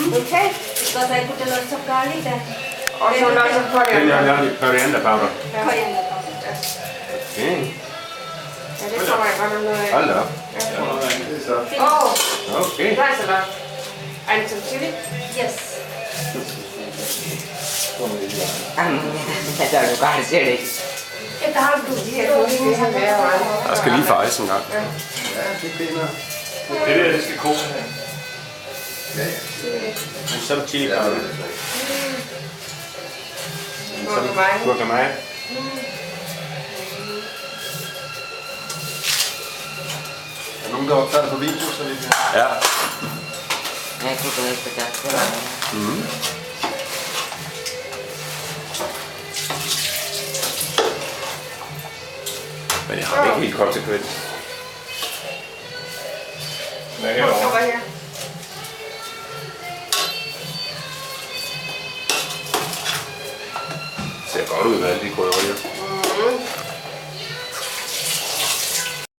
Okay, because I put a lot of garlic there. Also lots of Coriander powder. Coriander powder. Okay. Ja, det tror jeg godt om noget af. Hold da op. Okay. That's a lot. And some chili? Yes. Der er jo godt, det ser det ikke. It has to be. Der skal lige fejes en gang. Det der, det skal koge. Some chili powder. Some guacamole. Er nogen, der optager det på video, så vi kan... Ja. Jeg kunne ikke på det. Men jeg har det ikke helt konsekvent. Hvad er herovre? Over her. Det ser godt ud med alle de krydderier.